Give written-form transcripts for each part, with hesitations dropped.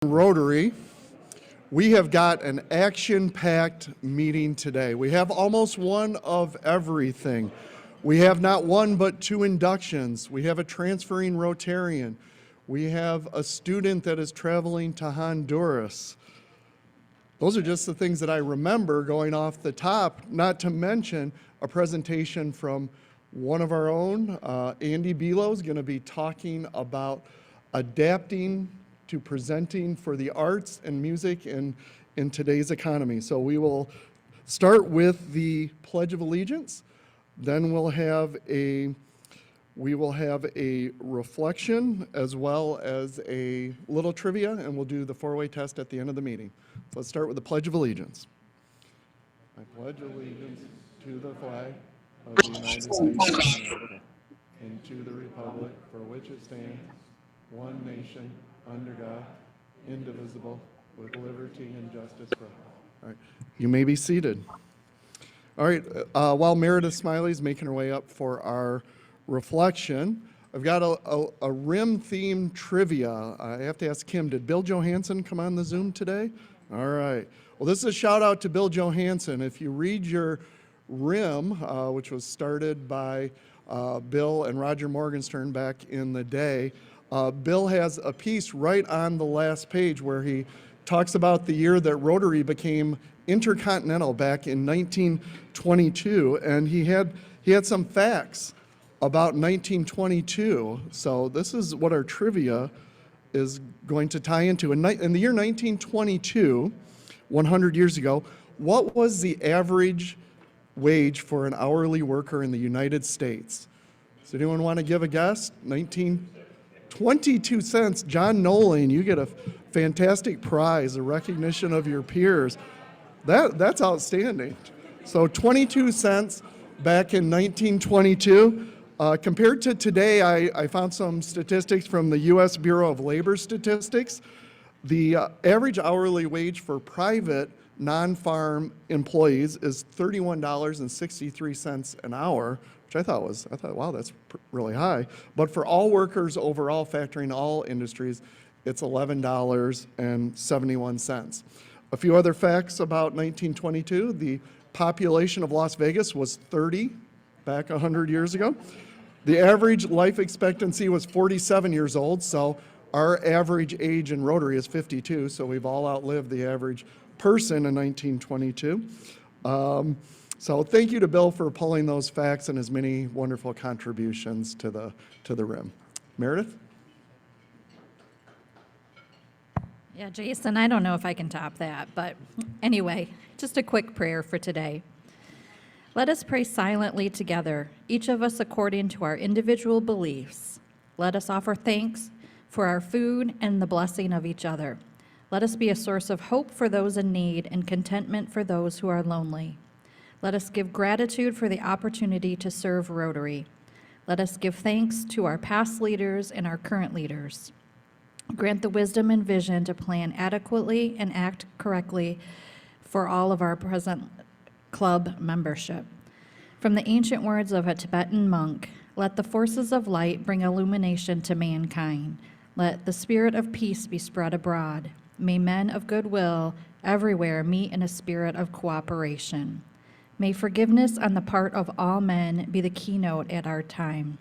Rotary, we have got an action-packed meeting today. We have almost one of everything. We have not one but two inductions. We have a transferring Rotarian. We have a student that is traveling to Honduras. Those are just the things that I remember going off the top, not to mention a presentation from one of our own. Andy Belo is going to be talking about adapting to presenting for the arts and music in today's economy. So we will start with the Pledge of Allegiance, then we'll have a reflection as well as a little trivia, and we'll do the four-way test at the end of the meeting. So let's start with the Pledge of Allegiance. I pledge allegiance to the flag of the United States of America and to the republic for which it stands, one nation, under God, indivisible, with liberty and justice for all. All right, you may be seated. All right, while Meredith Smiley's making her way up for our reflection, I've got a RIM-themed trivia. I have to ask Kim, did Bill Johansson come on the Zoom today? All right. Well, this is a shout out to Bill Johansson. If you read your RIM, which was started by Bill and Roger Morgenstern back in the day, Bill has a piece right on the last page where he talks about the year that Rotary became intercontinental back in 1922, and he had some facts about 1922. So this is what our trivia is going to tie into. In the year 1922, 100 years ago, what was the average wage for an hourly worker in the United States? Does anyone want to give a guess? 22 cents. John Nolan, you get a fantastic prize, a recognition of your peers. That's outstanding. So 22 cents back in 1922. Compared to today, I found some statistics from the U.S. Bureau of Labor Statistics. The average hourly wage for private non-farm employees is $31.63 an hour, which I thought, wow, that's really high. But for all workers overall, factoring all industries, it's $11.71. A few other facts about 1922. The population of Las Vegas was 30 back 100 years ago. The average life expectancy was 47 years old, so our average age in Rotary is 52, so we've all outlived the average person in 1922. So thank you to Bill for pulling those facts and his many wonderful contributions to the RIM. Meredith? Yeah, Jason, I don't know if I can top that, but anyway, just a quick prayer for today. Let us pray silently together, each of us according to our individual beliefs. Let us offer thanks for our food and the blessing of each other. Let us be a source of hope for those in need and contentment for those who are lonely. Let us give gratitude for the opportunity to serve Rotary. Let us give thanks to our past leaders and our current leaders. Grant the wisdom and vision to plan adequately and act correctly for all of our present club membership. From the ancient words of a Tibetan monk, let the forces of light bring illumination to mankind. Let the spirit of peace be spread abroad. May men of goodwill everywhere meet in a spirit of cooperation. May forgiveness on the part of all men be the keynote at our time.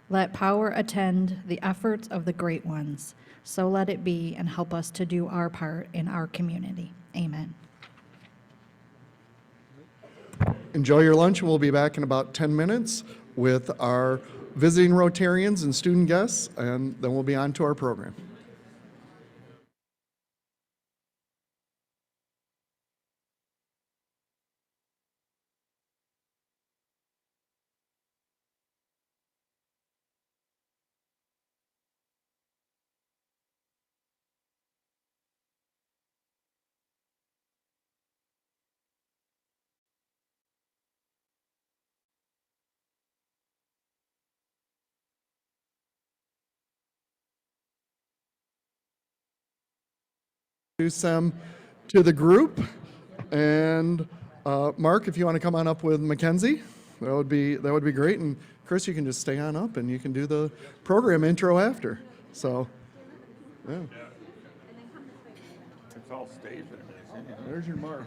Let power attend the efforts of the great ones. So let it be, and help us to do our part in our community. Amen. Enjoy your lunch, and we'll be back in about 10 minutes with our visiting Rotarians and student guests, and then we'll be on to our program. Introduce them to the group, and Mark, if you want to come on up with Mackenzie, that would be great. And Chris, you can just stay on up, and you can do the program intro after. So, yeah. It's all staged. There's your mark.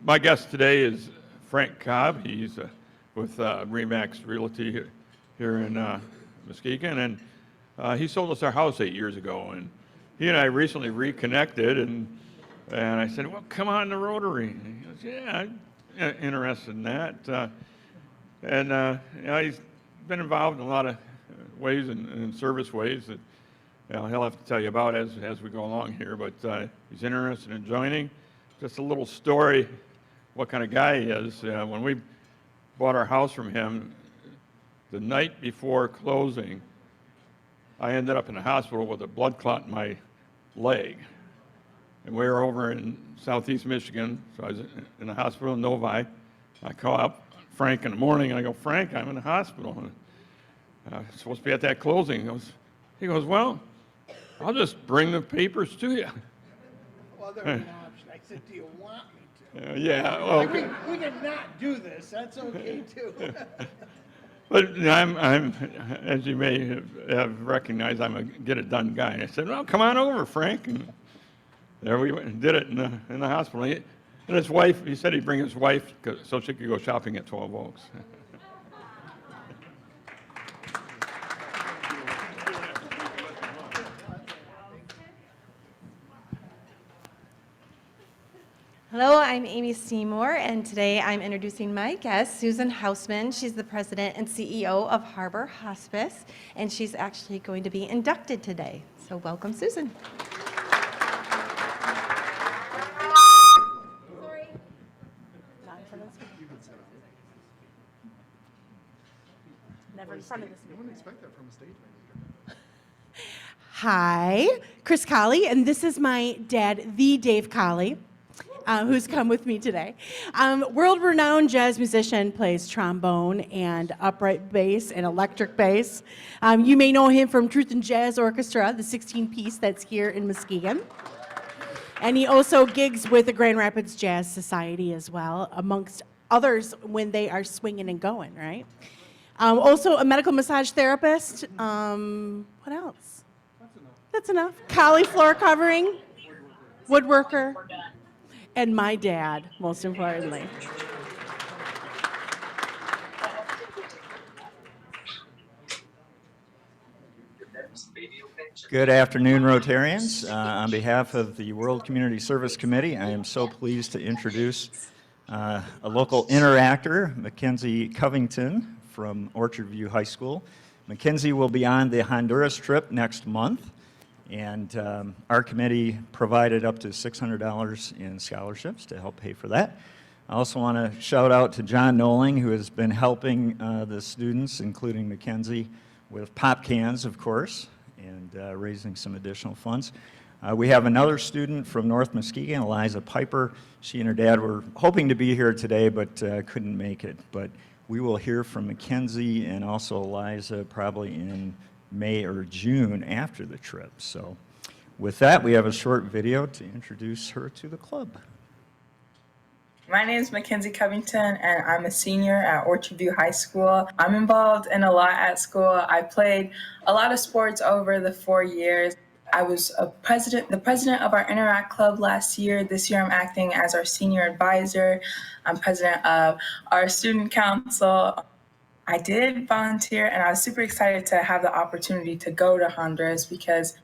My guest today is Frank Cobb. He's with Remax Realty here in Muskegon, and he sold us our house 8 years ago. And he and I recently reconnected, and I said, "Well, come on to Rotary." And he goes, "Yeah, I'm interested in that." He's been involved in a lot of ways and service ways that he'll have to tell you about as we go along here. But he's interested in joining. Just a little story. What kind of guy he is. When we bought our house from him, the night before closing, I ended up in the hospital with a blood clot in my leg. And we were over in southeast Michigan, so I was in the hospital in Novi. I call up Frank in the morning, and I go, "Frank, I'm in the hospital. I'm supposed to be at that closing." He goes, "Well, I'll just bring the papers to you." Well, there's an option. I said, "Do you want me to?" Yeah, well, Like, we did not do this. That's okay too. but I'm, as you may have recognized, I'm a get-it-done guy. And I said, "Well, come on over, Frank." And there we went and did it in the hospital. And his wife, he said he'd bring his wife so she could go shopping at 12 Oaks. Hello, I'm Amy Seymour, and today I'm introducing my guest, Susan Hausman. She's the president and CEO of Harbor Hospice, and she's actually going to be inducted today. So welcome, Susan. Sorry. Not in front of the speaker. Never in front of the speaker. You wouldn't expect that from a stage manager. Hi, Chris Colley, and this is my dad, the Dave Colley, who's come with me today. World-renowned jazz musician, plays trombone and upright bass and electric bass. You may know him from Truth and Jazz Orchestra, the 16-piece that's here in Muskegon. And he also gigs with the Grand Rapids Jazz Society as well, amongst others when they are swinging and going, right? Also a medical massage therapist. What else? That's enough. Cauliflower covering, woodworker, and my dad, most importantly. Good afternoon, Rotarians. On behalf of the World Community Service Committee, I am so pleased to introduce a local interactor, Mackenzie Covington from Orchard View High School. Mackenzie will be on the Honduras trip next month, and our committee provided up to $600 in scholarships to help pay for that. I also want to shout out to John Noling, who has been helping the students, including Mackenzie, with pop cans, of course, and raising some additional funds. We have another student from North Muskegon, Eliza Piper. She and her dad were hoping to be here today, but couldn't make it. But we will hear from Mackenzie and also Eliza probably in May or June after the trip. So with that, we have a short video to introduce her to the club. My name is Mackenzie Covington, and I'm a senior at Orchard View High School. I'm involved in a lot at school. I played a lot of sports over the 4 years. I was the president of our Interact Club last year. This year I'm acting as our senior advisor. I'm president of our student council. I did volunteer, and I was super excited to have the opportunity to go to Honduras because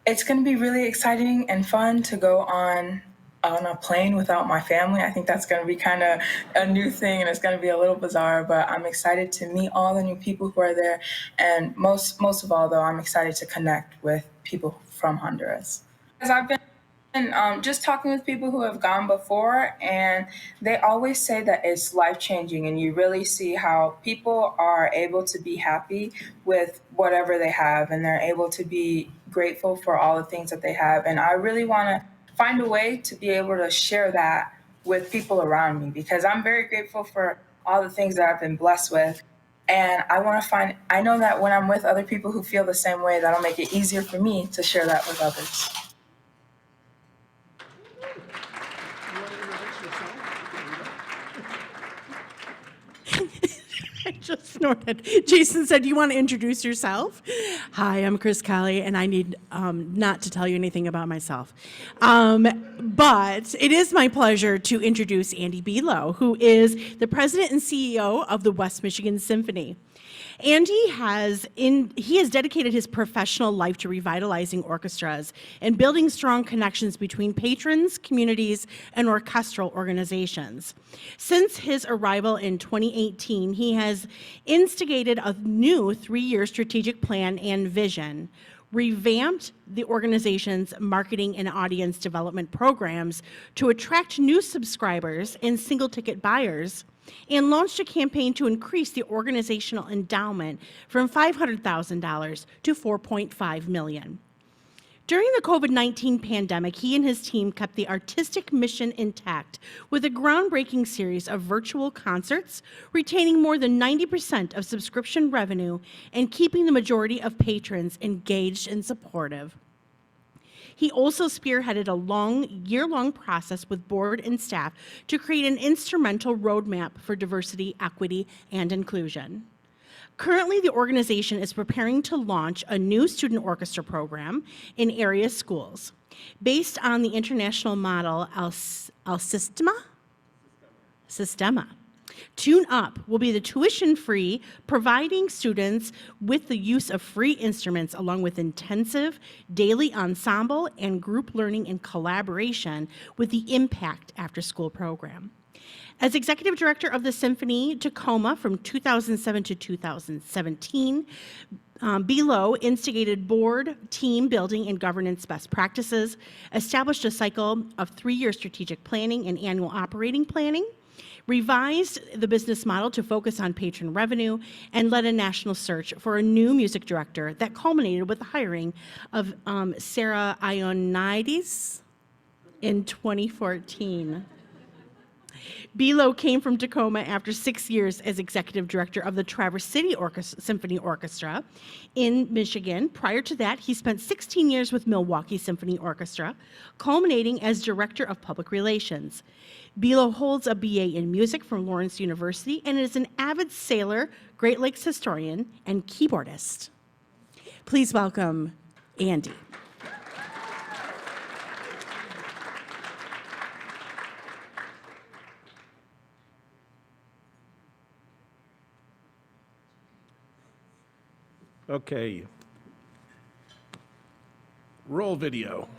it's going to be really exciting and fun to go on a plane without my family. I think that's going to be kind of a new thing, and it's going to be a little bizarre, but I'm excited to meet all the new people who are there. And most of all, though, I'm excited to connect with people from Honduras. Because I've been just talking with people who have gone before, and they always say that it's life-changing, and you really see how people are able to be happy with whatever they have, and they're able to be grateful for all the things that they have. And I really want to find a way to be able to share that with people around me, because I'm very grateful for all the things that I've been blessed with. And I know that when I'm with other people who feel the same way, that'll make it easier for me to share that with others. just snorted. Jason said, "Do you want to introduce yourself?" Hi, I'm Chris Colley, and I need not to tell you anything about myself. But it is my pleasure to introduce Andy Belo, who is the president and CEO of the West Michigan Symphony. Andy has dedicated his professional life to revitalizing orchestras and building strong connections between patrons, communities, and orchestral organizations. Since his arrival in 2018, he has instigated a new 3-year strategic plan and vision, revamped the organization's marketing and audience development programs to attract new subscribers and single-ticket buyers, and launched a campaign to increase the organizational endowment from $500,000 to $4.5 million. During the COVID-19 pandemic, he and his team kept the artistic mission intact with a groundbreaking series of virtual concerts, retaining more than 90% of subscription revenue and keeping the majority of patrons engaged and supportive. He also spearheaded a year-long process with board and staff to create an instrumental roadmap for diversity, equity, and inclusion. Currently, the organization is preparing to launch a new student orchestra program in area schools. Based on the international model Sistema. Tune Up will be the tuition-free, providing students with the use of free instruments along with intensive daily ensemble and group learning in collaboration with the Impact after-school program. As executive director of the Symphony Tacoma from 2007 to 2017, Belo instigated board, team building, and governance best practices, established a cycle of 3-year strategic planning and annual operating planning, revised the business model to focus on patron revenue, and led a national search for a new music director that culminated with the hiring of Sarah Ioannidis in 2014. Belo came from Tacoma after 6 years as executive director of the Traverse City Symphony Orchestra in Michigan. Prior to that, he spent 16 years with Milwaukee Symphony Orchestra, culminating as director of public relations. Belo holds a BA in music from Lawrence University and is an avid sailor, Great Lakes historian, and keyboardist. Please welcome Andy. Okay. Roll video.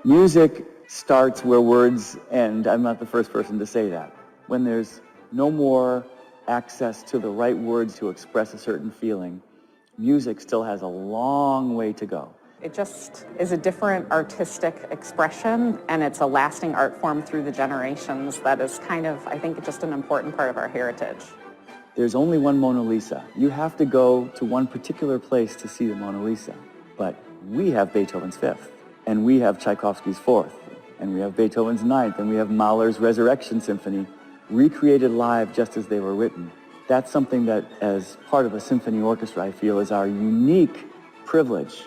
Music starts where words end. I'm not the first person to say that. When there's no more access to the right words to express a certain feeling, music still has a long way to go. It just is a different artistic expression, and it's a lasting art form through the generations that is kind of, I think, just an important part of our heritage. There's only one Mona Lisa. You have to go to one particular place to see the Mona Lisa. But we have Beethoven's Fifth, and we have Tchaikovsky's Fourth, and we have Beethoven's Ninth, and we have Mahler's Resurrection Symphony, recreated live just as they were written. That's something that, as part of a symphony orchestra, I feel is our unique privilege.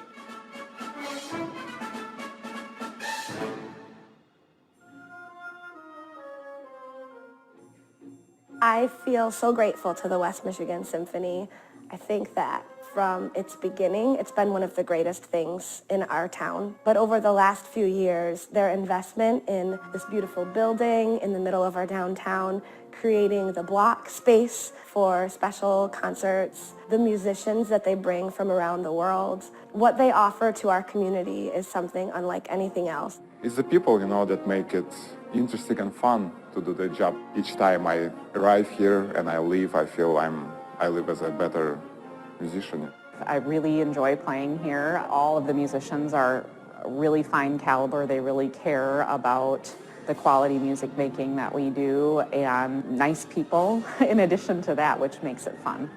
I feel so grateful to the West Michigan Symphony. I think that from its beginning, it's been one of the greatest things in our town. But over the last few years, their investment in this beautiful building in the middle of our downtown, creating the block space for special concerts, the musicians that they bring from around the world, what they offer to our community is something unlike anything else. It's the people, that make it interesting and fun to do the job. Each time I arrive here and I leave, I feel I live as a better musician. I really enjoy playing here. All of the musicians are really fine caliber. They really care about the quality music making that we do, and nice people in addition to that, which makes it fun.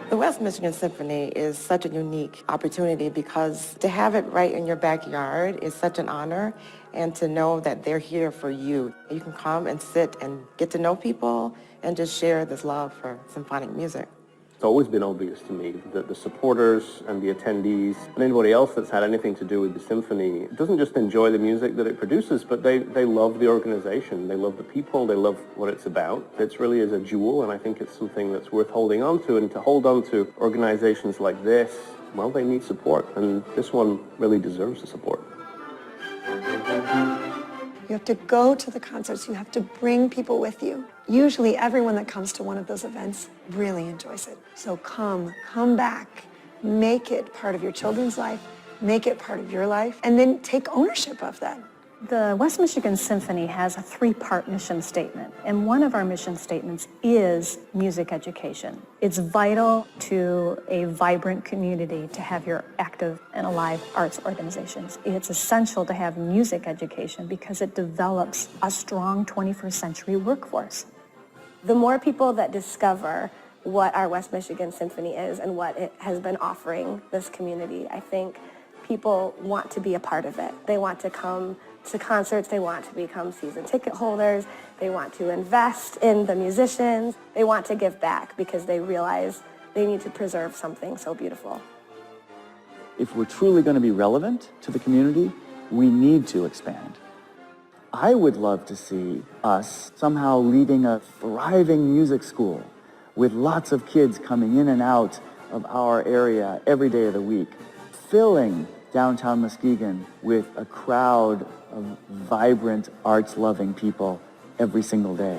The The West Michigan Symphony is such a unique opportunity because to have it right in your backyard is such an honor, and to know that they're here for you. You can come and sit and get to know people and just share this love for symphonic music. It's always been obvious to me that the supporters and the attendees and anybody else that's had anything to do with the symphony doesn't just enjoy the music that it produces, but they love the organization, they love the people, they love what it's about. It really is a jewel, and I think it's something that's worth holding on to. And to hold on to organizations like this, well, they need support, and this one really deserves the support. You have to go to the concerts. You have to bring people with you. Usually everyone that comes to one of those events really enjoys it. So come back, make it part of your children's life, make it part of your life, and then take ownership of that. The West Michigan Symphony has a three-part mission statement, and one of our mission statements is music education. It's vital to a vibrant community to have your active and alive arts organizations. It's essential to have music education because it develops a strong 21st century workforce. The more people that discover what our West Michigan Symphony is and what it has been offering this community, I think people want to be a part of it. They want to come to concerts, they want to become season ticket holders, they want to invest in the musicians, they want to give back because they realize they need to preserve something so beautiful. If we're truly going to be relevant to the community, we need to expand. I would love to see us somehow leading a thriving music school with lots of kids coming in and out of our area every day of the week, filling downtown Muskegon with a crowd of vibrant, arts-loving people every single day.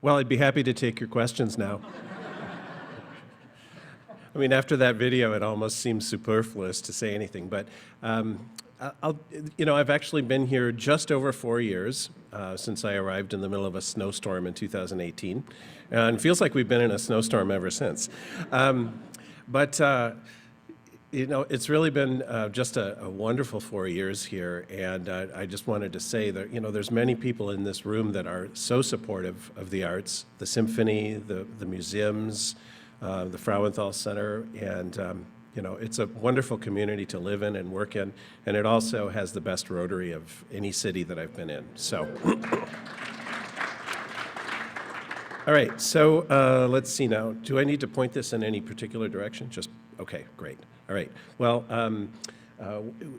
Well, I'd be happy to take your questions now. I mean, after that video, it almost seems superfluous to say anything, but I've actually been here just over 4 years since I arrived in the middle of a snowstorm in 2018, and it feels like we've been in a snowstorm ever since. It's really been just a wonderful 4 years here, and I just wanted to say that, there's many people in this room that are so supportive of the arts, the symphony, the museums, the Frauenthal Center, and it's a wonderful community to live in and work in, and it also has the best Rotary of any city that I've been in. So, all right, so let's see now. Do I need to point this in any particular direction? Okay, great. All right, well,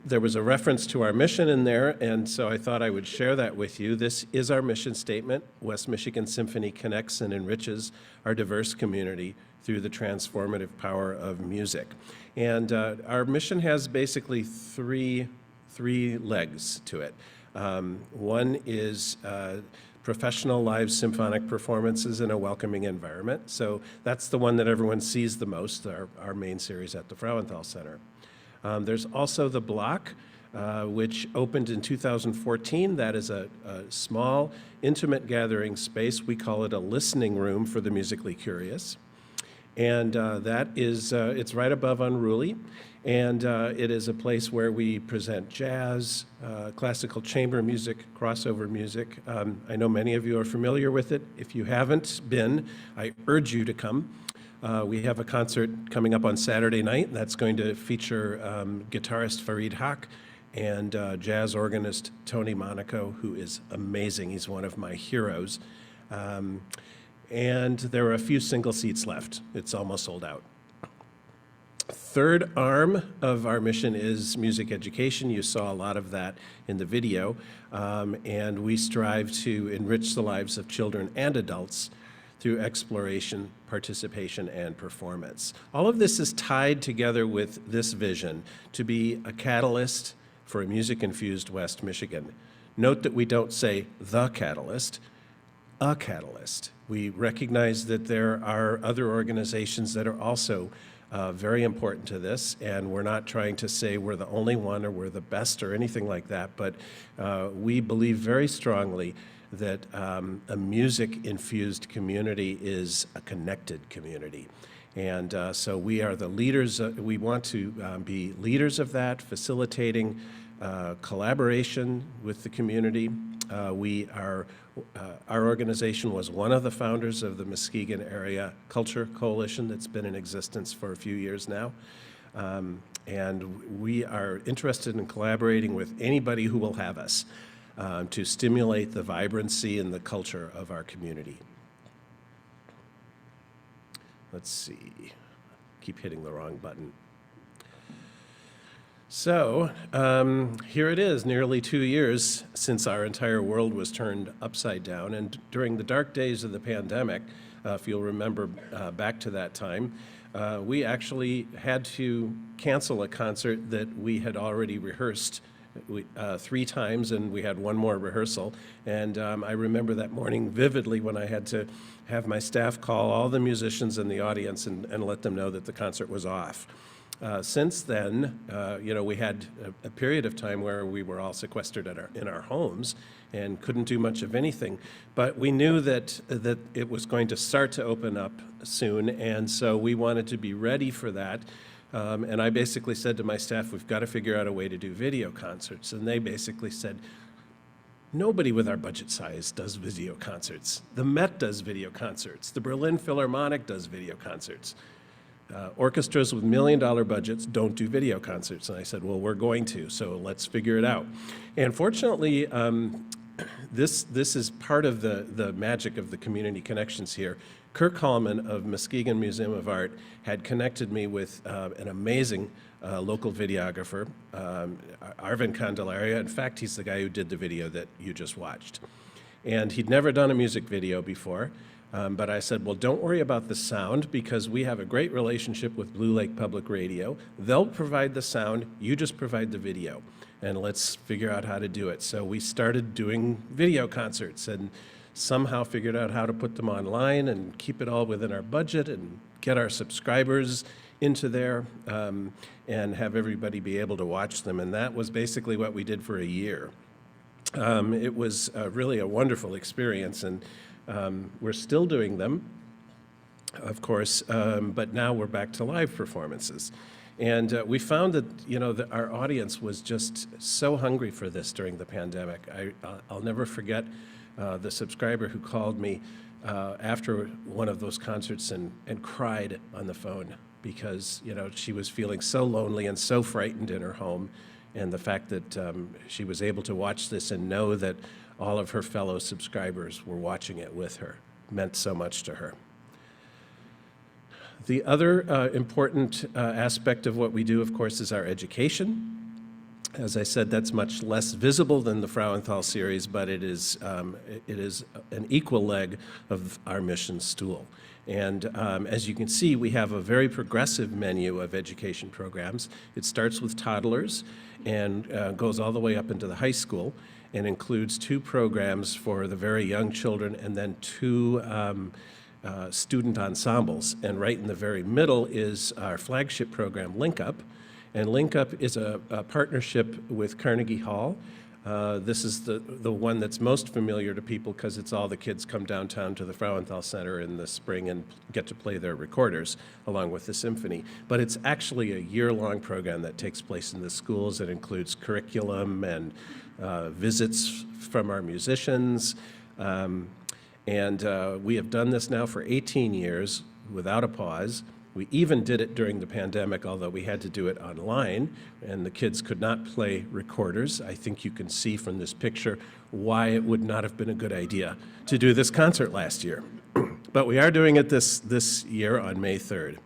there was a reference to our mission in there, and so I thought I would share that with you. This is our mission statement. West Michigan Symphony connects and enriches our diverse community through the transformative power of music. And our mission has basically three legs to it. One is professional live symphonic performances in a welcoming environment. So that's the one that everyone sees the most, our main series at the Frauenthal Center. There's also the Block, which opened in 2014. That is a small, intimate gathering space. We call it a listening room for the musically curious. And that is, it's right above Unruly. And it is a place where we present jazz, classical chamber music, crossover music. I know many of you are familiar with it. If you haven't been, I urge you to come. We have a concert coming up on Saturday night that's going to feature guitarist Farid Haq and jazz organist Tony Monaco, who is amazing. He's one of my heroes. And there are a few single seats left. It's almost sold out. Third arm of our mission is music education. You saw a lot of that in the video. And we strive to enrich the lives of children and adults through exploration, participation, and performance. All of this is tied together with this vision to be a catalyst for a music-infused West Michigan. Note that we don't say the catalyst, a catalyst. We recognize that there are other organizations that are also very important to this, and we're not trying to say we're the only one or we're the best or anything like that, but we believe very strongly that a music-infused community is a connected community. And so we are the leaders, we want to be leaders of that, facilitating collaboration with the community. Our organization was one of the founders of the Muskegon Area Culture Coalition that's been in existence for a few years now. And we are interested in collaborating with anybody who will have us to stimulate the vibrancy and the culture of our community. Let's see, keep hitting the wrong button. So here it is, nearly 2 years since our entire world was turned upside down. And during the dark days of the pandemic, if you'll remember back to that time, we actually had to cancel a concert that we had already rehearsed 3 times, and we had one more rehearsal. And I remember that morning vividly when I had to have my staff call all the musicians in the audience and let them know that the concert was off. Since then, we had a period of time where we were all sequestered in our homes and couldn't do much of anything. But we knew that it was going to start to open up soon, and so we wanted to be ready for that. And I basically said to my staff, we've got to figure out a way to do video concerts. And they basically said, nobody with our budget size does video concerts. The Met does video concerts. The Berlin Philharmonic does video concerts. Orchestras with $1 million budgets don't do video concerts. And I said, well, we're going to, so let's figure it out. And fortunately, this is part of the magic of the community connections here. Kirk Hallman of Muskegon Museum of Art had connected me with an amazing local videographer, Arvin Candelaria. In fact, he's the guy who did the video that you just watched. And he'd never done a music video before, but I said, well, don't worry about the sound because we have a great relationship with Blue Lake Public Radio. They'll provide the sound, you just provide the video, and let's figure out how to do it. So we started doing video concerts and somehow figured out how to put them online and keep it all within our budget and get our subscribers into there and have everybody be able to watch them. And that was basically what we did for a year. It was really a wonderful experience, and we're still doing them, of course, but now we're back to live performances. And we found that, that our audience was just so hungry for this during the pandemic. I'll never forget the subscriber who called me after one of those concerts and cried on the phone because, she was feeling so lonely and so frightened in her home. And the fact that she was able to watch this and know that all of her fellow subscribers were watching it with her meant so much to her. The other important aspect of what we do, of course, is our education. As I said, that's much less visible than the Frauenthal series, but it is an equal leg of our mission stool. And as you can see, we have a very progressive menu of education programs. It starts with toddlers and goes all the way up into the high school and includes 2 programs for the very young children and then 2 student ensembles. And right in the very middle is our flagship program, Link Up. And Link Up is a partnership with Carnegie Hall. This is the one that's most familiar to people because it's all the kids come downtown to the Frauenthal Center in the spring and get to play their recorders along with the symphony. But it's actually a year-long program that takes place in the schools. It includes curriculum and visits from our musicians. And we have done this now for 18 years without a pause. We even did it during the pandemic, although we had to do it online, and the kids could not play recorders. I think you can see from this picture why it would not have been a good idea to do this concert last year. But we are doing it this year on May 3rd.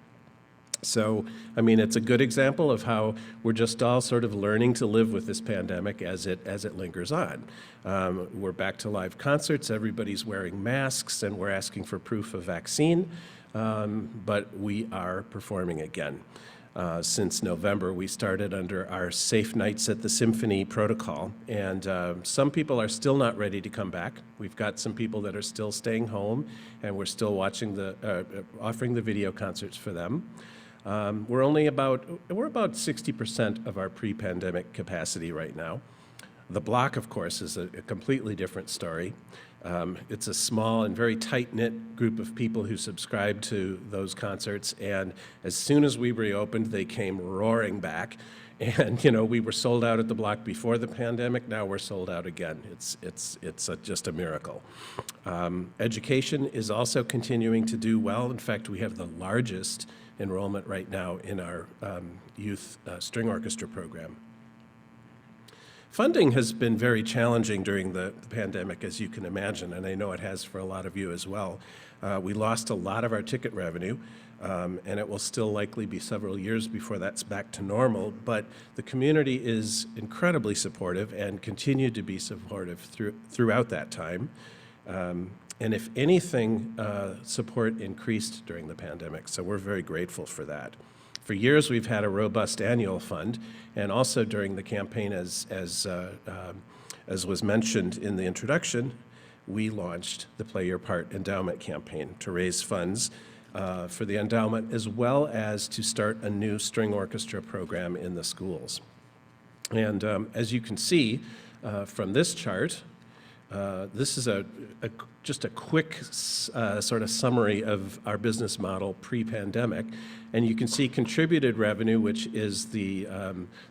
So, I mean, it's a good example of how we're just all sort of learning to live with this pandemic as it lingers on. We're back to live concerts, everybody's wearing masks, and we're asking for proof of vaccine. But we are performing again. Since November, we started under our Safe Nights at the Symphony protocol, and some people are still not ready to come back. We've got some people that are still staying home, and we're still watching offering the video concerts for them. We're about 60% of our pre-pandemic capacity right now. The block, of course, is a completely different story. It's a small and very tight-knit group of people who subscribe to those concerts, and as soon as we reopened, they came roaring back. And, you know, we were sold out at the Block before the pandemic. Now we're sold out again. It's just a miracle. Education is also continuing to do well. In fact, we have the largest enrollment right now in our youth string orchestra program. Funding has been very challenging during the pandemic, as you can imagine, and I know it has for a lot of you as well. We lost a lot of our ticket revenue, and it will still likely be several years before that's back to normal, but the community is incredibly supportive and continued to be supportive throughout that time. And if anything, support increased during the pandemic, so we're very grateful for that. For years, we've had a robust annual fund, and also during the campaign, as was mentioned in the introduction, we launched the Play Your Part Endowment campaign to raise funds for the endowment, as well as to start a new string orchestra program in the schools. And as you can see from this chart, this is just a quick sort of summary of our business model pre-pandemic. And you can see contributed revenue, which is the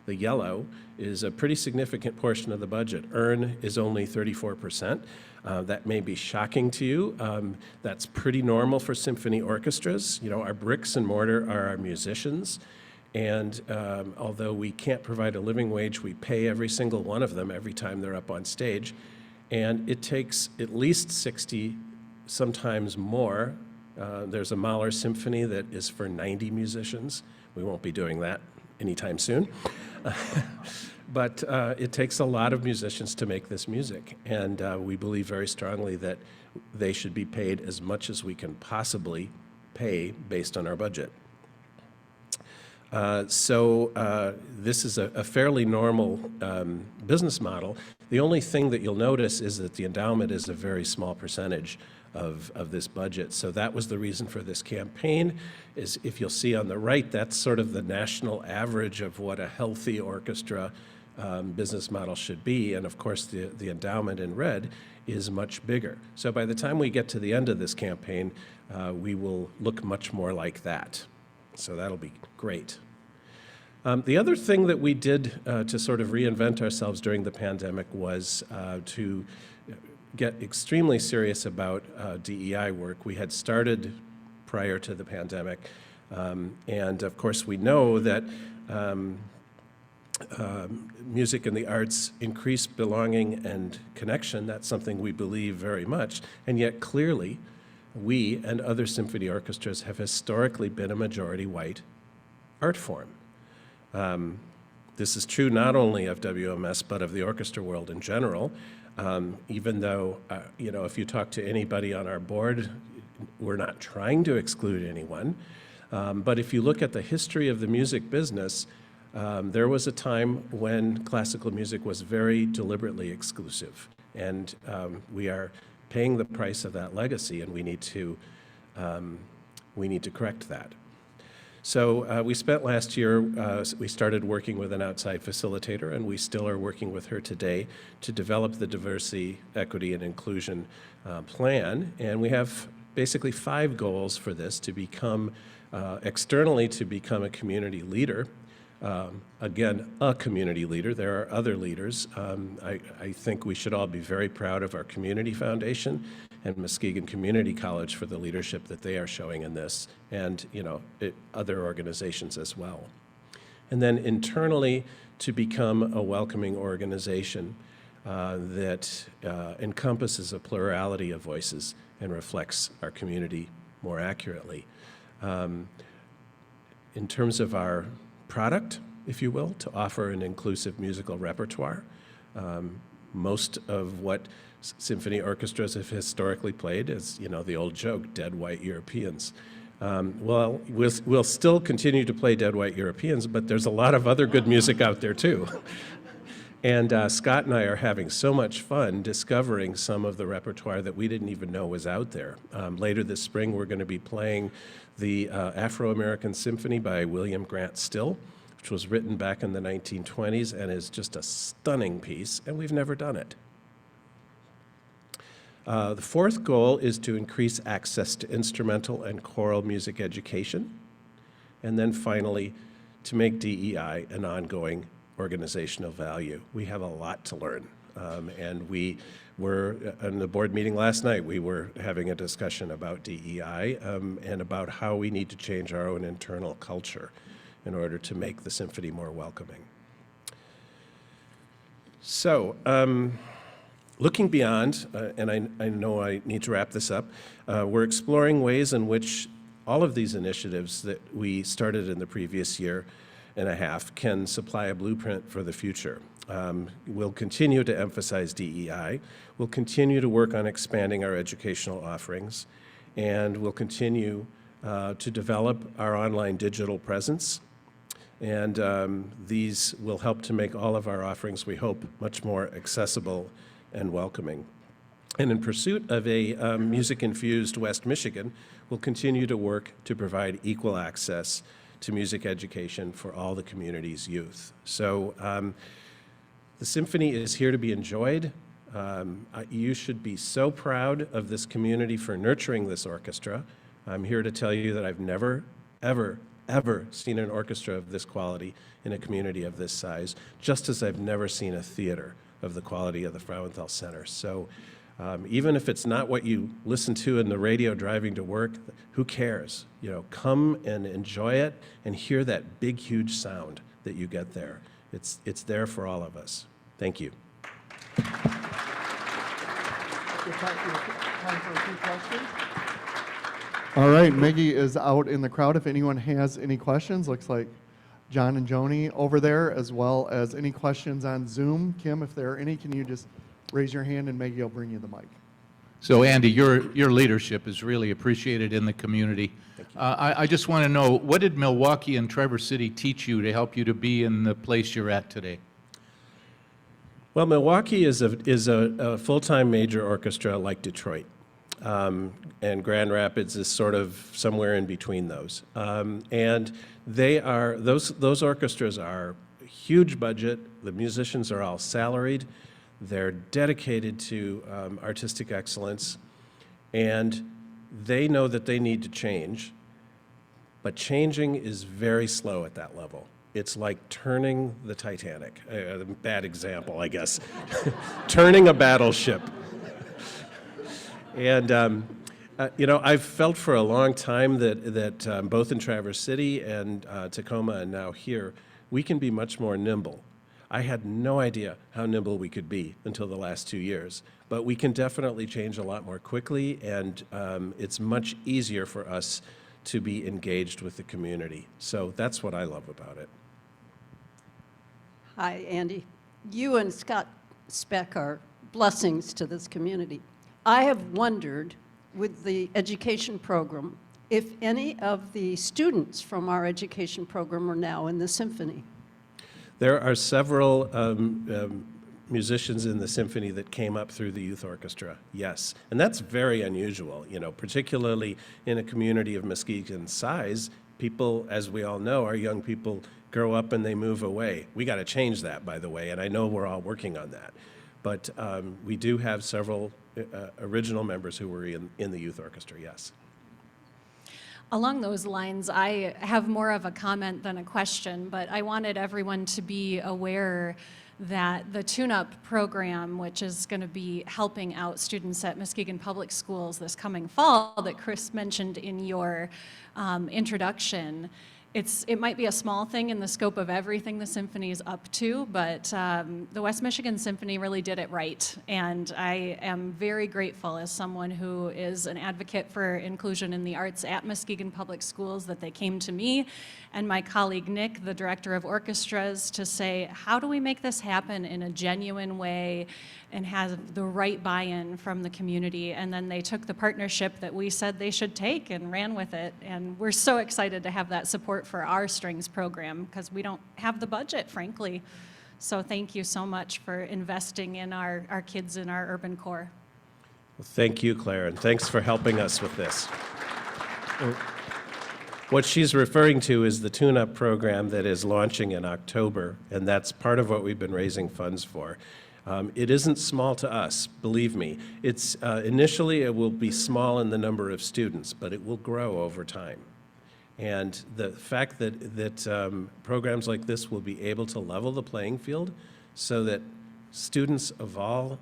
yellow, is a pretty significant portion of the budget. Earn is only 34%. That may be shocking to you. That's pretty normal for symphony orchestras. You know, our bricks and mortar are our musicians. And although we can't provide a living wage, we pay every single one of them every time they're up on stage. And it takes at least 60, sometimes more. There's a Mahler symphony that is for 90 musicians. We won't be doing that anytime soon. But it takes a lot of musicians to make this music. And we believe very strongly that they should be paid as much as we can possibly pay based on our budget. So this is a fairly normal business model. The only thing that you'll notice is that the endowment is a very small percentage of this budget. So that was the reason for this campaign, is if you'll see on the right, that's sort of the national average of what a healthy orchestra business model should be. And of course, the endowment in red is much bigger. So by the time we get to the end of this campaign, we will look much more like that. So that'll be great. The other thing that we did to sort of reinvent ourselves during the pandemic was to get extremely serious about DEI work. We had started prior to the pandemic, and of course we know that music and the arts increase belonging and connection. That's something we believe very much, and yet clearly we and other symphony orchestras have historically been a majority white art form. This is true not only of WMS, but of the orchestra world in general. Even though, you know, if you talk to anybody on our board, we're not trying to exclude anyone. But if you look at the history of the music business, there was a time when classical music was very deliberately exclusive. And we are paying the price of that legacy, and we need to correct that. So we spent last year, we started working with an outside facilitator, and we still are working with her today to develop the diversity, equity, and inclusion plan. And we have basically 5 goals for this: to become, externally, to become a community leader. Again, a community leader. There are other leaders. I think we should all be very proud of our community foundation and Muskegon Community College for the leadership that they are showing in this, and you know, other organizations as well. And then internally, to become a welcoming organization that encompasses a plurality of voices and reflects our community more accurately. In terms of our product, if you will, to offer an inclusive musical repertoire. Most of what symphony orchestras have historically played is, you know, the old joke, dead white Europeans. Well, we'll still continue to play dead white Europeans, but there's a lot of other good music out there too. And Scott and I are having so much fun discovering some of the repertoire that we didn't even know was out there. Later this spring, we're going to be playing the Afro-American Symphony by William Grant Still, which was written back in the 1920s and is just a stunning piece, and we've never done it. The fourth goal is to increase access to instrumental and choral music education. And then finally, to make DEI an ongoing organizational value. We have a lot to learn. And we were, in the board meeting last night, we were having a discussion about DEI and about how we need to change our own internal culture in order to make the symphony more welcoming. So, looking beyond, and I know I need to wrap this up, we're exploring ways in which all of these initiatives that we started in the previous year and a half can supply a blueprint for the future. We'll continue to emphasize DEI. We'll continue to work on expanding our educational offerings, and we'll continue to develop our online digital presence. And these will help to make all of our offerings, we hope, much more accessible and welcoming. And in pursuit of a music-infused West Michigan, we'll continue to work to provide equal access to music education for all the community's youth. So the symphony is here to be enjoyed. You should be so proud of this community for nurturing this orchestra. I'm here to tell you that I've never, ever seen an orchestra of this quality in a community of this size, just as I've never seen a theater of the quality of the Frauenthal Center. So even if it's not what you listen to in the radio driving to work, who cares? You know, come and enjoy it and hear that big, huge sound that you get there. It's there for all of us. Thank you. Time for a few questions. All right, Maggie is out in the crowd. If anyone has any questions, looks like John and Joni over there, as well as any questions on Zoom. Kim, if there are any, can you just raise your hand and Maggie will bring you the mic. So Andy, your leadership is really appreciated in the community. I just want to know, what did Milwaukee and Traverse City teach you to help you to be in the place you're at today? Well, Milwaukee is a full-time major orchestra like Detroit. And Grand Rapids is sort of somewhere in between those. And they are, those orchestras are huge budget. The musicians are all salaried. They're dedicated to artistic excellence. And they know that they need to change. But changing is very slow at that level. It's like turning the Titanic. A bad example, I guess. Turning a battleship. And, you know, I've felt for a long time that both in Traverse City and Tacoma and now here, we can be much more nimble. I had no idea how nimble we could be until the last 2 years, but we can definitely change a lot more quickly, and it's much easier for us to be engaged with the community. So that's what I love about it. Hi, Andy. You and Scott Speck are blessings to this community. I have wondered, with the education program, if any of the students from our education program are now in the symphony. There are several musicians in the symphony that came up through the youth orchestra, yes. And that's very unusual, you know, particularly in a community of Muskegon's size. People, as we all know, our young people grow up and they move away. We got to change that, by the way, and I know we're all working on that. But we do have several original members who were in the youth orchestra, yes. Along those lines, I have more of a comment than a question, but I wanted everyone to be aware that the Tune-Up program, which is going to be helping out students at Muskegon Public Schools this coming fall that Chris mentioned in your introduction, it might be a small thing in the scope of everything the symphony is up to, but the West Michigan Symphony really did it right. And I am very grateful as someone who is an advocate for inclusion in the arts at Muskegon Public Schools that they came to me and my colleague Nick, the director of orchestras, to say, how do we make this happen in a genuine way and have the right buy-in from the community? And then they took the partnership that we said they should take and ran with it. And we're so excited to have that support for our strings program because we don't have the budget, frankly. So thank you so much for investing in our kids in our urban core. Well, thank you, Claire, and thanks for helping us with this. What she's referring to is the Tune-Up program that is launching in October, and that's part of what we've been raising funds for. It isn't small to us, believe me. It's initially it will be small in the number of students, but it will grow over time. And the fact that programs like this will be able to level the playing field so that students of all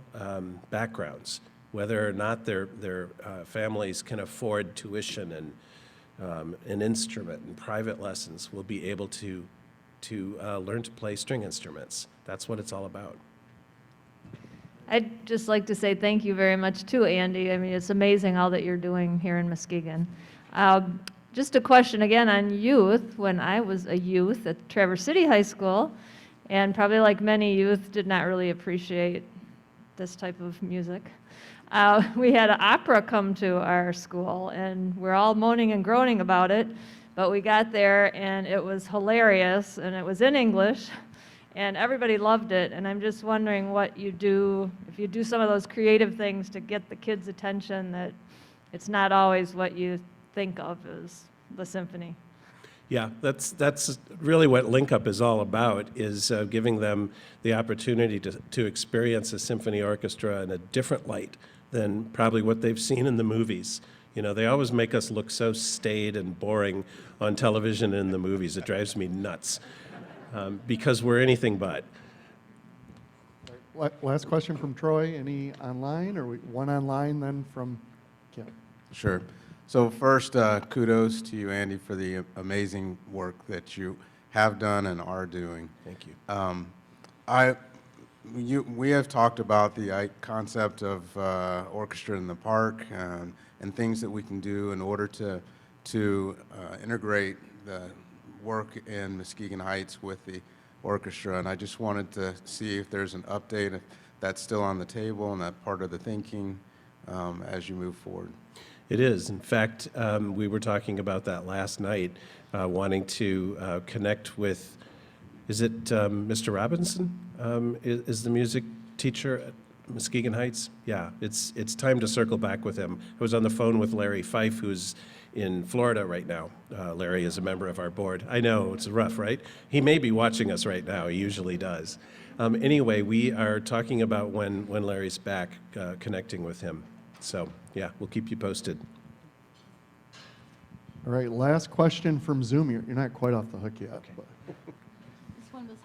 backgrounds, whether or not their families can afford tuition and an instrument and private lessons, will be able to learn to play string instruments. That's what it's all about. I'd just like to say thank you very much too, Andy. I mean, it's amazing all that you're doing here in Muskegon. Just a question again on youth. When I was a youth at Traverse City High School, and probably like many youth, did not really appreciate this type of music. We had an opera come to our school, and we're all moaning and groaning about it, but we got there, and it was hilarious, and it was in English, and everybody loved it, and I'm just wondering what you do, if you do some of those creative things to get the kids' attention, that it's not always what you think of as the symphony. Yeah, that's really what Link Up is all about, is giving them the opportunity to experience a symphony orchestra in a different light than probably what they've seen in the movies. You know, they always make us look so staid and boring on television and in the movies. It drives me nuts because we're anything but. Last question from Troy. Any online, or one online then from Kim? Sure. So first, kudos to you, Andy, for the amazing work that you have done and are doing. Thank you. We have talked about the concept of orchestra in the park and things that we can do in order to integrate the work in Muskegon Heights with the orchestra. And I just wanted to see if there's an update, if that's still on the table and that part of the thinking as you move forward. It is. In fact, we were talking about that last night, wanting to connect with, is it Mr. Robinson is the music teacher at Muskegon Heights? Yeah, it's time to circle back with him. I was on the phone with Larry Fife, who's in Florida right now. Larry is a member of our board. I know, it's rough, right? He may be watching us right now. He usually does. Anyway, we are talking about when Larry's back, connecting with him. So, yeah, we'll keep you posted. All right, last question from Zoom. You're not quite off the hook yet. Okay. But. This one was,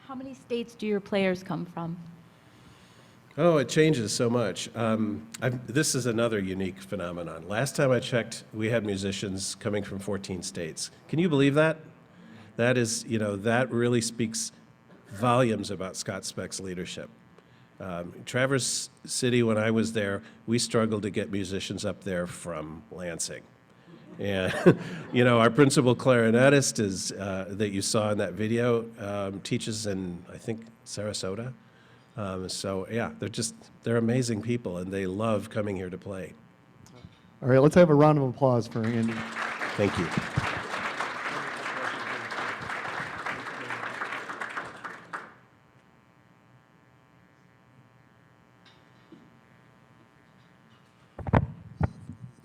how many states do your players come from? Oh, it changes so much. This is another unique phenomenon. Last time I checked, we had musicians coming from 14 states. Can you believe that? That is, you know, that really speaks volumes about Scott Speck's leadership. Traverse City, when I was there, we struggled to get musicians up there from Lansing. And, you know, our principal clarinetist is, that you saw in that video teaches in, I think, Sarasota. So, yeah, they're amazing people, and they love coming here to play. All right, let's have a round of applause for Andy. Thank you.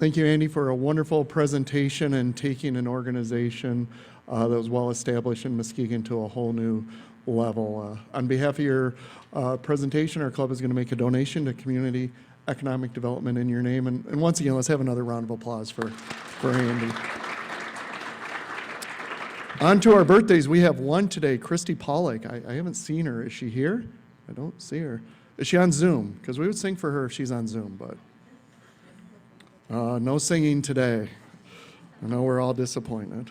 Thank you, Andy, for a wonderful presentation and taking an organization that was well established in Muskegon to a whole new level. On behalf of your presentation, our club is going to make a donation to community economic development in your name. And once again, let's have another round of applause for Andy. On to our birthdays. We have one today, Christy Pollock. I haven't seen her. Is she here? I don't see her. Is she on Zoom? Because we would sing for her if she's on Zoom, but no singing today. I know we're all disappointed.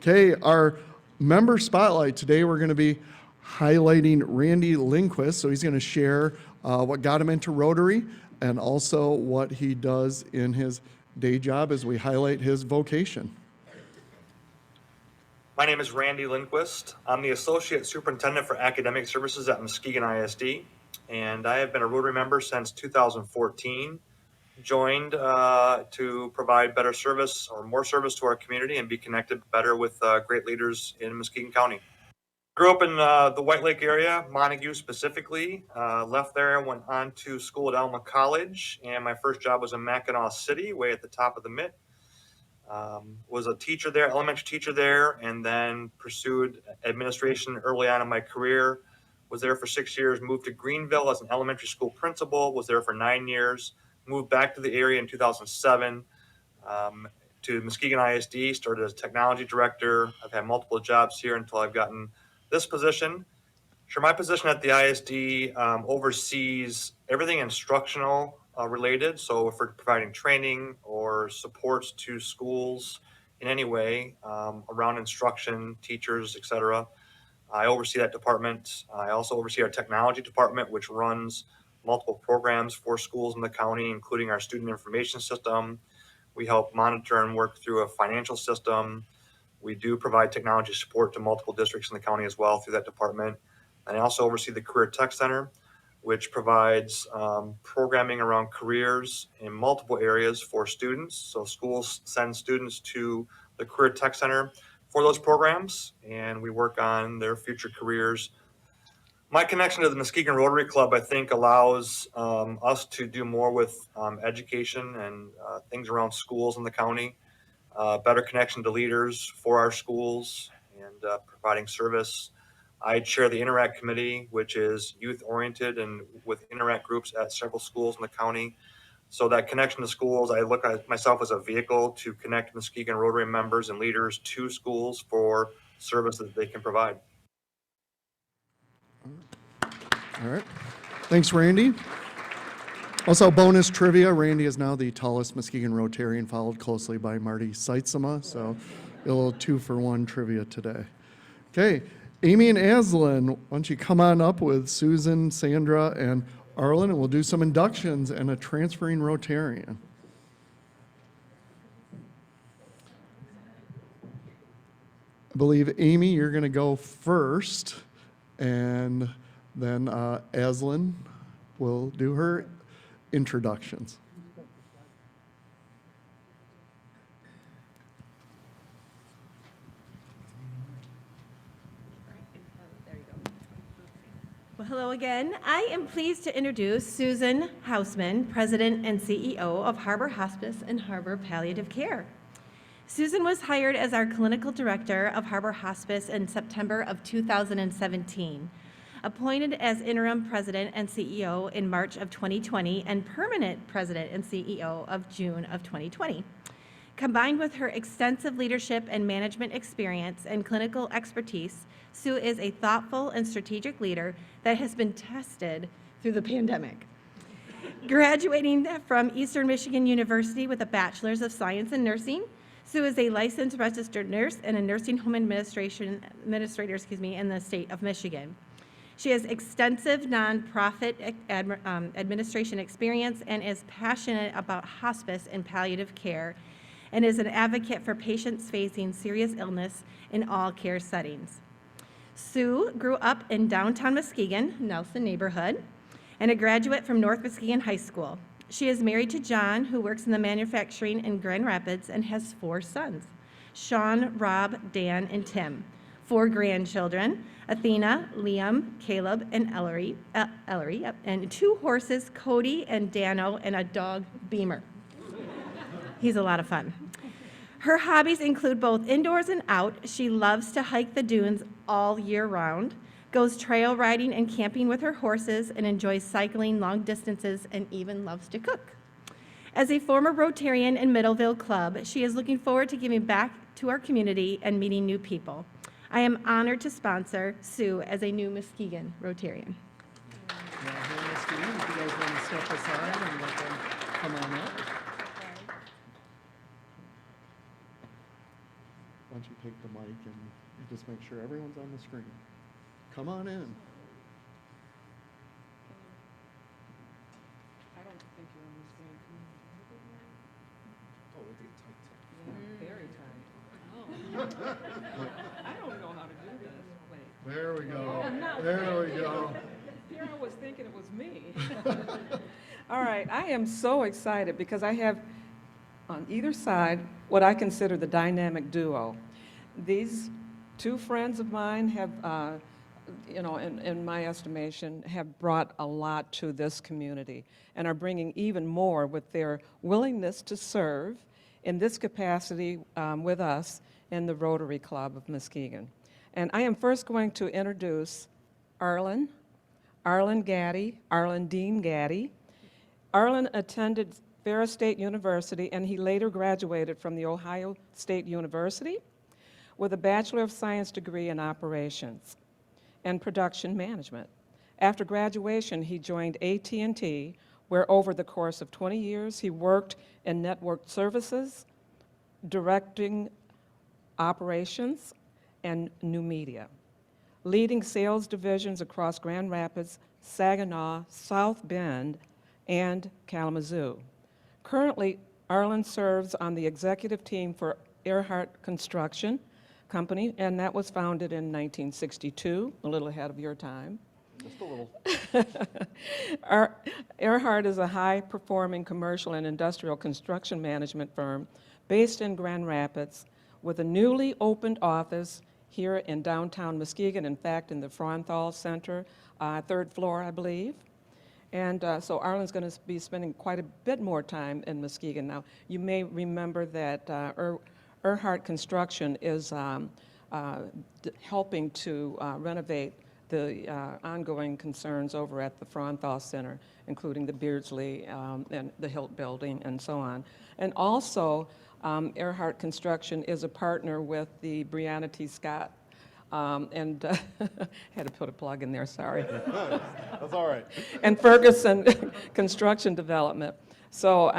Okay, our member spotlight today, we're going to be highlighting Randy Lindquist. So he's going to share what got him into Rotary and also what he does in his day job as we highlight his vocation. My name is Randy Lindquist. I'm the Associate Superintendent for Academic Services at Muskegon ISD, and I have been a Rotary member since 2014. Joined to provide better service or more service to our community and be connected better with great leaders in Muskegon County. Grew up in the White Lake area, Montague specifically. Left there and went on to school at Alma College, and my first job was in Mackinac City, way at the top of the Mitt. Was a teacher there, elementary teacher there, and then pursued administration early on in my career. was there for 6 years, moved to Greenville as an elementary school principal, was there for 9 years, moved back to the area in 2007 to Muskegon ISD, started as technology director. I've had multiple jobs here until I've gotten this position. Sure, my position at the ISD oversees everything instructional related. So if we're providing training or supports to schools in any way around instruction, teachers, etc., I oversee that department. I also oversee our technology department, which runs multiple programs for schools in the county, including our student information system. We help monitor and work through a financial system. We do provide technology support to multiple districts in the county as well through that department. And I also oversee the Career Tech Center, which provides programming around careers in multiple areas for students. So schools send students to the Career Tech Center for those programs, and we work on their future careers. My connection to the Muskegon Rotary Club, I think, allows us to do more with education and things around schools in the county, better connection to leaders for our schools, and providing service. I chair the Interact Committee, which is youth-oriented and with Interact groups at several schools in the county. So that connection to schools, I look at myself as a vehicle to connect Muskegon Rotary members and leaders to schools for service that they can provide. All right. Thanks, Randy. Also, bonus trivia, Randy is now the tallest Muskegon Rotarian, followed closely by Marty Seitzema, so a little 2-for-1 trivia today. Okay, Amy and Aslan, why don't you come on up with Susan, Sandra, and Arlen, and we'll do some inductions and a transferring Rotarian. I believe, Amy, you're going to go first, and then Aslan will do her introductions. Well, hello again. I am pleased to introduce Susan Hausman, President and CEO of Harbor Hospice and Harbor Palliative Care. Susan was hired as our Clinical Director of Harbor Hospice in September of 2017, appointed as Interim President and CEO in March of 2020, and Permanent President and CEO of June of 2020. Combined with her extensive leadership and management experience and clinical expertise, Sue is a thoughtful and strategic leader that has been tested through the pandemic. Graduating from Eastern Michigan University with a Bachelor's of Science in Nursing, Sue is a licensed registered nurse and a nursing home administrator in the state of Michigan. She has extensive nonprofit administration experience and is passionate about hospice and palliative care, and is an advocate for patients facing serious illness in all care settings. Sue grew up in downtown Muskegon, Nelson neighborhood, and a graduate from North Muskegon High School. She is married to John, who works in the manufacturing in Grand Rapids, and has 4 sons, Sean, Rob, Dan, and Tim. 4 grandchildren, Athena, Liam, Caleb, and Ellery, and 2 horses, Cody and Dano, and a dog, Beamer. He's a lot of fun. Her hobbies include both indoors and out. She loves to hike the dunes all year round, goes trail riding and camping with her horses, and enjoys cycling long distances, and even loves to cook. As a former Rotarian in Middleville Club, she is looking forward to giving back to our community and meeting new people. I am honored to sponsor Sue as a new Muskegon Rotarian. Now, here, Muskegon, if you guys want to step aside and let them come on up. Why don't you take the mic and just make sure everyone's on the screen. Come on in. I don't think you're on the screen. Oh, it'd be tight. Yeah, very tight. Oh. I don't know how to do this. Wait. There we go. Oh, no. There we go. Here I was thinking it was me. All right, I am so excited because I have on either side what I consider the dynamic duo. These 2 friends of mine have, in my estimation, have brought a lot to this community and are bringing even more with their willingness to serve in this capacity with us in the Rotary Club of Muskegon. And I am first going to introduce Arlen Dean Gaddy. Arlen attended Ferris State University, and he later graduated from The Ohio State University with a Bachelor of Science degree in Operations and Production Management. After graduation, he joined AT&T, where over the course of 20 years, he worked in network services, directing operations, and new media, leading sales divisions across Grand Rapids, Saginaw, South Bend, and Kalamazoo. Currently, Arlen serves on the executive team for Earhart Construction Company, and that was founded in 1962, a little ahead of your time. Just a little. Earhart is a high-performing commercial and industrial construction management firm based in Grand Rapids with a newly opened office here in downtown Muskegon, in fact, in the Fronthal Center, third floor, I believe. And so Arlen's going to be spending quite a bit more time in Muskegon. Now, you may remember that Earhart Construction is helping to renovate the ongoing concerns over at the Fronthal Center, including the Beardsley and the Hilt Building and so on. And also, Earhart Construction is a partner with the Brianna T. Scott, and had to put a plug in there, sorry. That's all right. And Ferguson Construction Development. So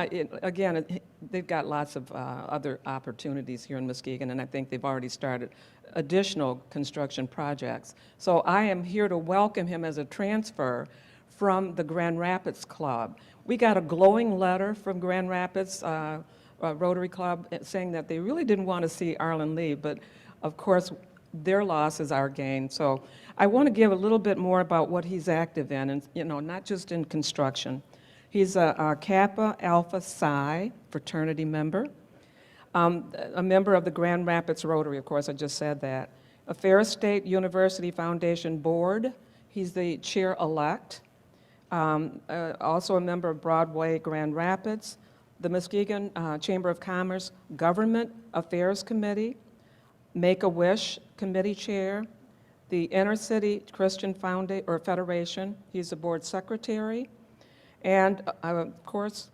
again, they've got lots of other opportunities here in Muskegon, and I think they've already started additional construction projects. So I am here to welcome him as a transfer from the Grand Rapids Club. We got a glowing letter from Grand Rapids Rotary Club saying that they really didn't want to see Arlen leave, but of course their loss is our gain. So I want to give a little bit more about what he's active in, and not just in construction. He's a Kappa Alpha Psi fraternity member, a member of the Grand Rapids Rotary, of course, I just said that. A Ferris State University Foundation Board, he's the chair-elect. Also a member of Broadway Grand Rapids, the Muskegon Chamber of Commerce Government Affairs Committee, Make-A-Wish Committee Chair, the Inner City Christian Federation, he's the board secretary, and of course,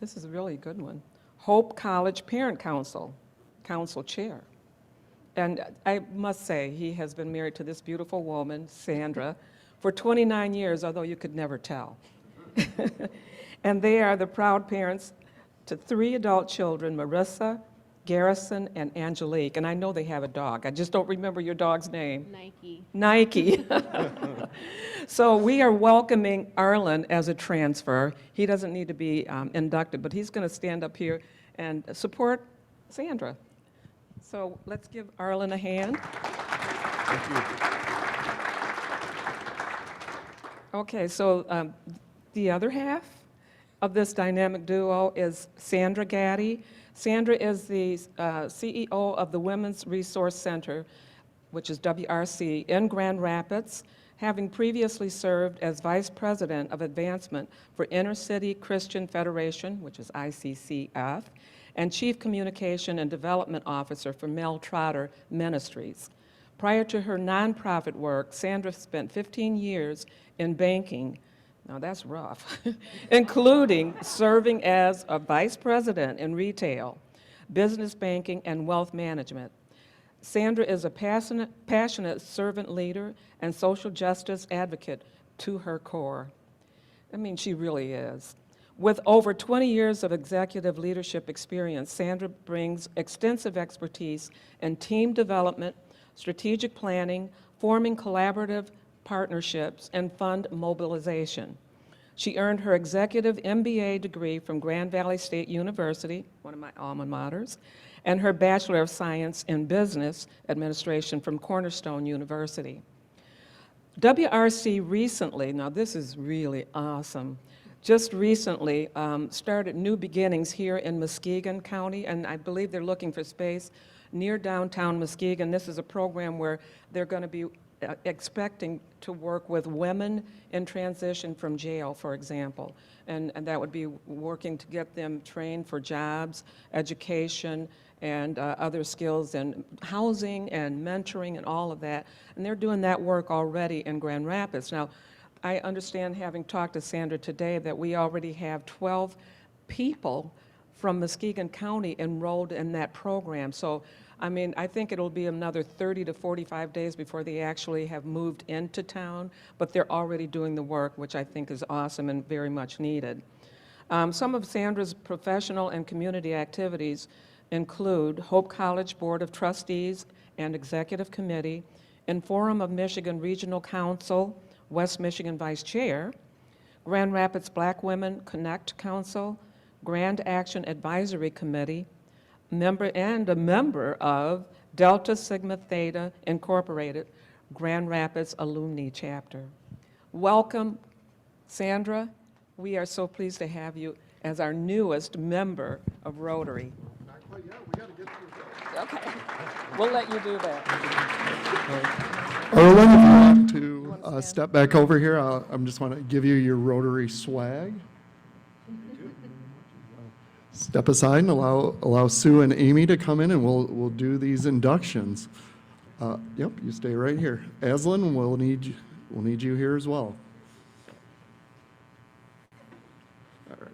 this is really a good one, Hope College Parent Council Chair. And I must say, he has been married to this beautiful woman, Sandra, for 29 years, although you could never tell. And they are the proud parents to 3 adult children, Marissa, Garrison, and Angelique. And I know they have a dog. I just don't remember your dog's name. Nike. Nike. So we are welcoming Arlen as a transfer. He doesn't need to be inducted, but he's going to stand up here and support Sandra. So let's give Arlen a hand. Thank you. Okay, so the other half of this dynamic duo is Sandra Gaddy. Sandra is the CEO of the Women's Resource Center, which is WRC, in Grand Rapids, having previously served as Vice President of Advancement for Inner City Christian Federation, which is ICCF, and Chief Communication and Development Officer for Mel Trotter Ministries. Prior to her nonprofit work, Sandra spent 15 years in banking. Now that's rough, including serving as a vice president in retail, business banking, and wealth management. Sandra is a passionate servant leader and social justice advocate to her core. I mean, she really is. With over 20 years of executive leadership experience, Sandra brings extensive expertise in team development, strategic planning, forming collaborative partnerships, and fund mobilization. She earned her executive MBA degree from Grand Valley State University, one of my alma maters, and her Bachelor of Science in Business Administration from Cornerstone University. WRC recently, now this is really awesome, just recently started New Beginnings here in Muskegon County, and I believe they're looking for space near downtown Muskegon. This is a program where they're going to be expecting to work with women in transition from jail, for example. And that would be working to get them trained for jobs, education, and other skills in housing and mentoring and all of that. And they're doing that work already in Grand Rapids. Now, I understand, having talked to Sandra today, that we already have 12 people from Muskegon County enrolled in that program. So, I mean, I think it'll be another 30 to 45 days before they actually have moved into town, but they're already doing the work, which I think is awesome and very much needed. Some of Sandra's professional and community activities include Hope College Board of Trustees and Executive Committee, and Forum of Michigan Regional Council, West Michigan Vice Chair, Grand Rapids Black Women Connect Council, Grand Action Advisory Committee, a member of Delta Sigma Theta Incorporated, Grand Rapids Alumni Chapter. Welcome, Sandra. We are so pleased to have you as our newest member of Rotary. Not quite yet. We got to get through this. Okay, we'll let you do that. Erwin, if you want to step back over here, I just want to give you your Rotary swag. Step aside and allow Sue and Amy to come in, and we'll do these inductions. Yep, you stay right here. Aslan, we'll need you here as well. All right.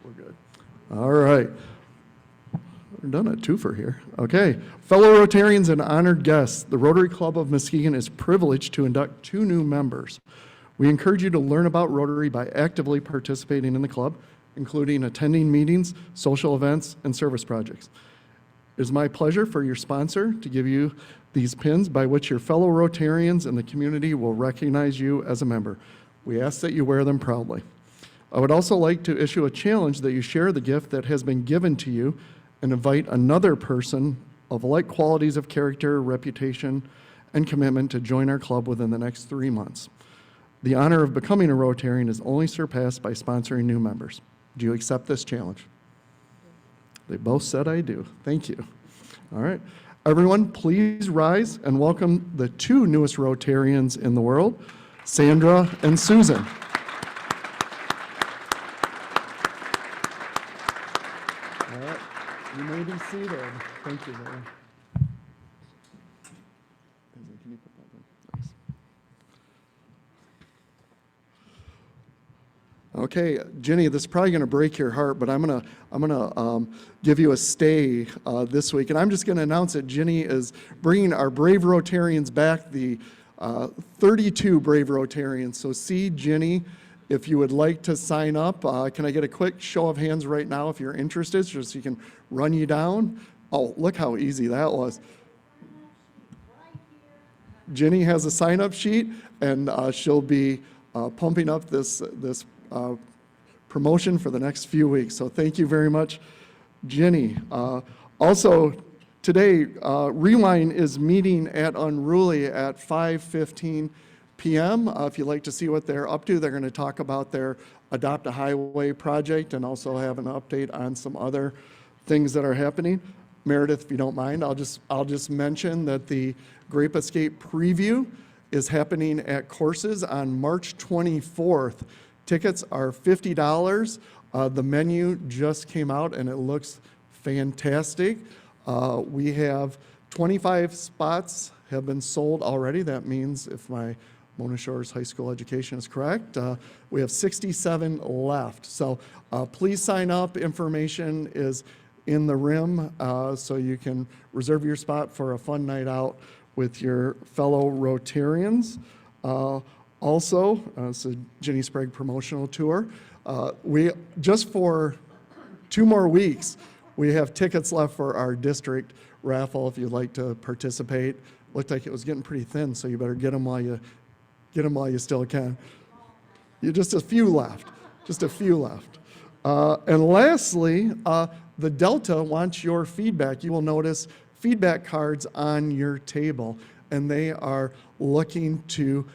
We're good. All right. We're done at twofer here. Okay. Fellow Rotarians and honored guests, the Rotary Club of Muskegon is privileged to induct 2 new members. We encourage you to learn about Rotary by actively participating in the club, including attending meetings, social events, and service projects. It is my pleasure for your sponsor to give you these pins by which your fellow Rotarians in the community will recognize you as a member. We ask that you wear them proudly. I would also like to issue a challenge that you share the gift that has been given to you and invite another person of like qualities of character, reputation, and commitment to join our club within the next 3 months. The honor of becoming a Rotarian is only surpassed by sponsoring new members. Do you accept this challenge? They both said I do. Thank you. All right. Everyone, please rise and welcome the 2 newest Rotarians in the world, Sandra and Susan. All right. You may be seated. Thank you, Mary. Can you put that in? Thanks. Okay, Jenny, this is probably going to break your heart, but I'm gonna give you a stay this week, and I'm just going to announce that Jenny is bringing our Brave Rotarians back, the 32 Brave Rotarians. So see Jenny, if you would like to sign up. Can I get a quick show of hands right now if you're interested, just so you can run you down? Oh, look how easy that was. Jenny has a sign-up sheet, and she'll be pumping up this promotion for the next few weeks. So thank you very much, Jenny. Also, today, Rewind is meeting at Unruly at 5:15 p.m. If you'd like to see what they're up to, they're going to talk about their Adopt a Highway project and also have an update on some other things that are happening. Meredith, if you don't mind, I'll just mention that the Grape Escape preview is happening at Courses on March 24th. Tickets are $50. The menu just came out and it looks fantastic. We have 25 spots have been sold already. That means, if my Mona Shores High School education is correct, we have 67 left. So please sign up. Information is in the rim, so you can reserve your spot for a fun night out with your fellow Rotarians. Also, so Jenny Sprague promotional tour. We just for 2 more weeks, we have tickets left for our district raffle if you'd like to participate. Looked like it was getting pretty thin, so you better get them while you still can. Just a few left. Just a few left. And lastly, the Delta wants your feedback. You will notice feedback cards on your table, and they are looking to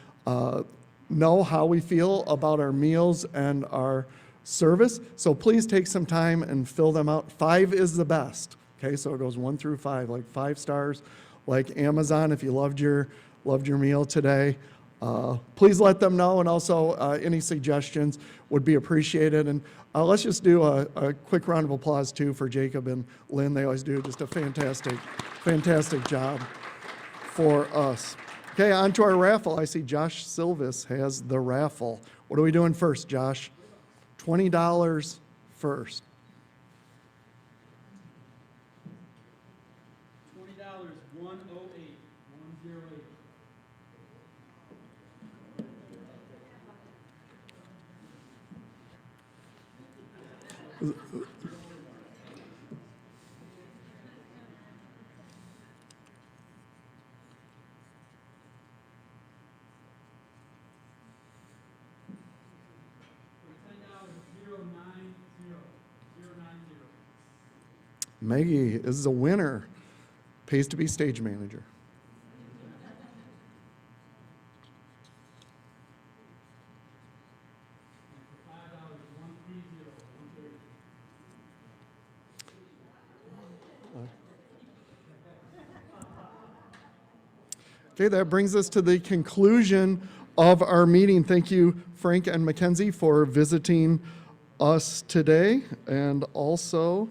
know how we feel about our meals and our service. So please take some time and fill them out. 5 is the best. Okay, so it goes 1 through 5, like 5 stars, like Amazon if you loved your meal today. please let them know, and also any suggestions would be appreciated. And let's just do a quick round of applause too for Jacob and Lynn. They always do just a fantastic job for us. Okay, on to our raffle. I see Josh Silvis has the raffle. What are we doing first, Josh? $20 first. $20, 108, 108. Maggie is a winner. Pays to be stage manager. Okay, that brings us to the conclusion of our meeting. Thank you, Frank and Mackenzie, for visiting us today. And also,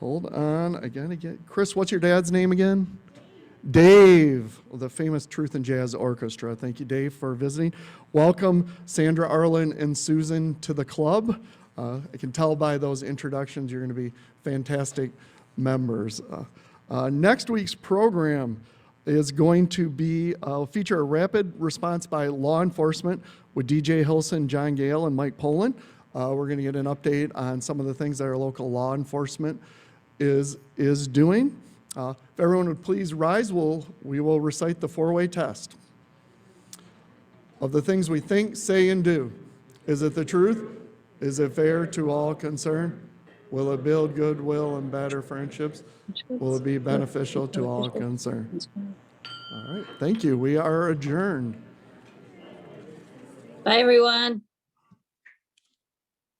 hold on, I gotta get, Chris, what's your dad's name again? Dave, the famous Truth and Jazz Orchestra. Thank you, Dave, for visiting. Welcome, Sandra, Arlen, and Susan to the club. I can tell by those introductions you're gonna be fantastic members. Next week's program is going to be feature a rapid response by law enforcement with DJ Hilson, John Gale, and Mike Poland. We're going to get an update on some of the things that our local law enforcement is doing. If everyone would please rise, we will recite the four-way test. Of the things we think, say, and do, is it the truth? Is it fair to all concerned? Will it build goodwill and better friendships? Will it be beneficial to all concerned? All right, thank you. We are adjourned. Bye, everyone.